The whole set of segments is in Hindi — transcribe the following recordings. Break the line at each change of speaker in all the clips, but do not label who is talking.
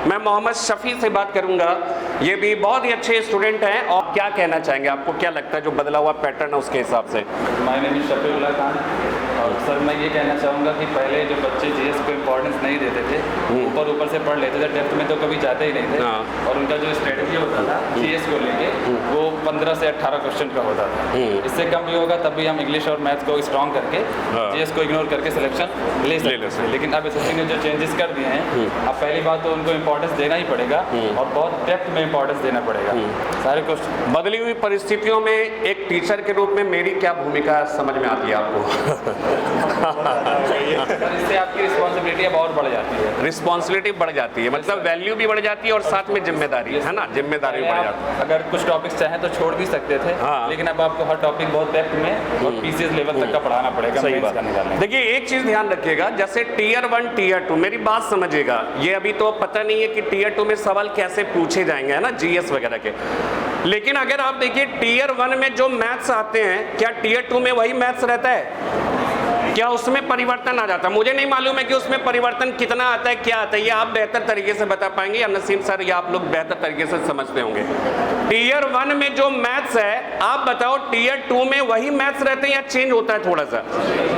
मैं मोहम्मद शफ़ी से बात करूंगा। ये भी बहुत ही अच्छे स्टूडेंट हैं। और क्या कहना चाहेंगे, आपको क्या लगता है जो बदला हुआ पैटर्न है उसके हिसाब से?
My name is Shafiullah Khan. और सर मैं ये कहना चाहूँगा कि पहले जो बच्चे जीएस को इम्पोर्टेंस नहीं देते थे, ऊपर से पढ़ लेते थे, डेप्थ में तो कभी जाते ही नहीं थे। और उनका जो स्ट्रेटजी होता था जीएस को लेके वो 15 से 18 क्वेश्चन का होता था। इससे कम भी होगा तब भी हम इंग्लिश और मैथ्स को स्ट्रॉन्ग करके जीएस को इग्नोर करके सिलेक्शन ले सकते। लेकिन अब एसएससी ने जो चेंजेस कर दिए हैं, अब पहली बात तो उनको इम्पोर्टेंस देना ही पड़ेगा और बहुत डेप्थ में इम्पोर्टेंस देना पड़ेगा सारे क्वेश्चन।
बदली हुई परिस्थितियों में एक टीचर के रूप में मेरी क्या भूमिका समझ में आती है आपको?
इससे आपकी रिस्पॉन्सिबिलिटी अब और बढ़ जाती है।
रिस्पॉन्सिबिलिटी बढ़ जाती है, मतलब वैल्यू भी बढ़ जाती है और साथ में जिम्मेदारी है ना, जिम्मेदारी भी बढ़ जाती है।
अगर कुछ टॉपिक्स चाहें तो छोड़ भी सकते थे, लेकिन अब आपको हर टॉपिक बहुत डेप्थ में और पीसीएस लेवल तक का पढ़ाना पड़ेगा।
सही बात है। देखिए एक चीज ध्यान रखिएगा, जैसे टीयर 1 टीयर 2, मेरी बात समझिएगा, ये अभी तो पता नहीं है कि टीयर 2 में सवाल कैसे पूछे जाएंगे, है ना, जीएस वगैरह के। लेकिन अगर आप देखिए टीयर 1 में जो मैथ्स आते हैं, क्या टीयर 2 में वही मैथ्स रहता है? क्या उसमें परिवर्तन आ जाता है? मुझे नहीं मालूम है कि उसमें परिवर्तन कितना आता है, क्या आता है। ये आप बेहतर तरीके से बता पाएंगे या नसीम सर, या आप लोग बेहतर तरीके से समझते होंगे। टीयर 1 में जो मैथ्स है, आप बताओ टीयर 2 में वही मैथ्स रहते हैं या चेंज होता है थोड़ा सा?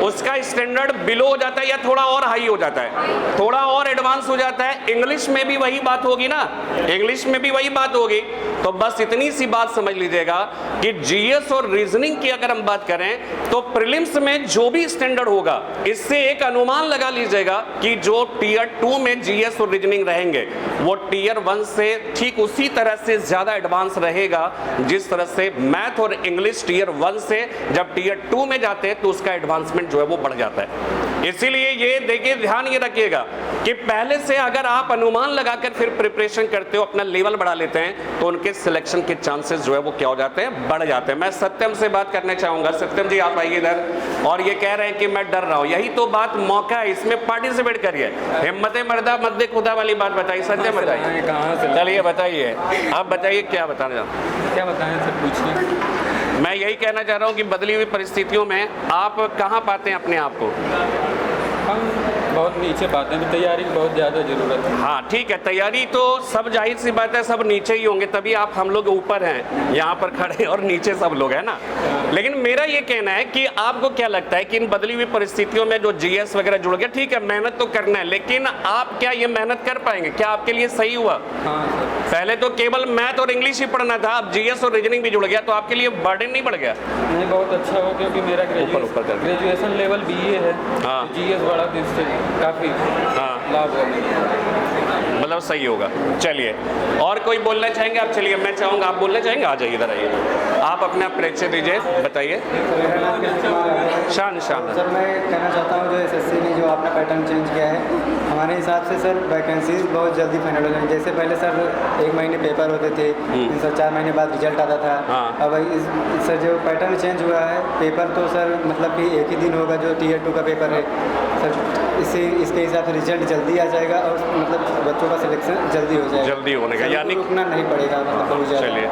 उसका स्टैंडर्ड बिलो हो जाता है या थोड़ा और हाई हो जाता है, थोड़ा और एडवांस हो जाता है। इंग्लिश में भी वही बात होगी ना, इंग्लिश में भी वही बात होगी। तो बस इतनी सी बात समझ लीजिएगा कि जीएस और रीजनिंग की अगर हम बात करें तो प्रीलिम्स में जो भी स्टैंडर्ड होगा, इससे एक अनुमान लगा लीजिएगा कि जो टीयर 2 में जीएस और रीजनिंग रहेंगे वो टीयर 1 से ठीक उसी तरह से ज्यादा एडवांस रहेगा जिस तरह से मैथ और इंग्लिश टीयर 1 से जब टीयर 2 में जाते हैं तो उसका एडवांसमेंट जो है वो बढ़ जाता है। इसीलिए ये देखिए, ध्यान ये रखिएगा कि पहले से अगर आप अनुमान लगाकर फिर प्रिपरेशन करते हो, अपना लेवल बढ़ा लेते हैं, तो उनके सिलेक्शन के चांसेस जो है वो क्या हो जाते हैं, बढ़ जाते हैं। मैं सत्यम से बात करना चाहूंगा। सत्यम जी आप आइए इधर। और ये कह रहे हैं कि मैं डर रहा हूं, यही तो बात, मौका है, इसमें पार्टिसिपेट करिए। हिम्मत मर्दा मद्दे खुदा वाली बात बताइए। सत्यम बताइए,
कहाँ से?
चलिए बताइए, आप बताइए क्या बताना चाहते?
क्या बताएं सर, पूछिए।
मैं यही कहना चाह रहा हूँ कि बदली हुई परिस्थितियों में आप कहाँ पाते हैं अपने आप को?
हम बहुत नीचे पाते हैं, तैयारी की बहुत ज़्यादा ज़रूरत है।
हाँ ठीक है, तैयारी तो सब जाहिर सी बात है, सब नीचे ही होंगे, तभी आप हम लोग ऊपर हैं यहाँ पर खड़े और नीचे सब लोग हैं ना। लेकिन मेरा ये कहना है कि आपको क्या लगता है कि इन बदली हुई परिस्थितियों में जो जीएस वगैरह जुड़ गया, ठीक है मेहनत तो करना है, लेकिन आप क्या ये मेहनत कर पाएंगे? क्या आपके लिए सही हुआ?
हाँ सर।
पहले तो केवल मैथ और इंग्लिश ही पढ़ना था, अब जीएस और रीजनिंग भी जुड़ गया, तो आपके लिए बर्डन नहीं बढ़ गया?
नहीं, बहुत अच्छा हो, क्योंकि मेरा ग्रेजुएशन लेवल बीए है।
हाँ।
जीएस बड़ा काफ़ी लाभ है,
मतलब सही होगा। चलिए, और कोई बोलना चाहेंगे आप? चलिए मैं चाहूँगा, आप बोलना चाहेंगे? आ जाइए, इधर आइए, आप अपना परिचय दीजिए, बताइए। शान शान।
सर मैं कहना चाहता हूँ जो एसएससी ने जो अपना पैटर्न चेंज किया है, हमारे हिसाब से सर वैकेंसीज बहुत जल्दी फाइनल हो जाएंगी। जैसे पहले सर 1 महीने पेपर होते थे, फिर सर 4 महीने बाद रिजल्ट आता था। अब सर जो पैटर्न चेंज हुआ है, पेपर तो सर मतलब कि एक ही दिन होगा जो टीयर 2 का पेपर है सर, इसके हिसाब से रिजल्ट जल्दी आ जाएगा और मतलब बच्चों का सिलेक्शन जल्दी हो जाएगा,
जल्दी होने का, यानी
रुकना नहीं पड़ेगा मतलब बहुत ज़्यादा।
चलिए,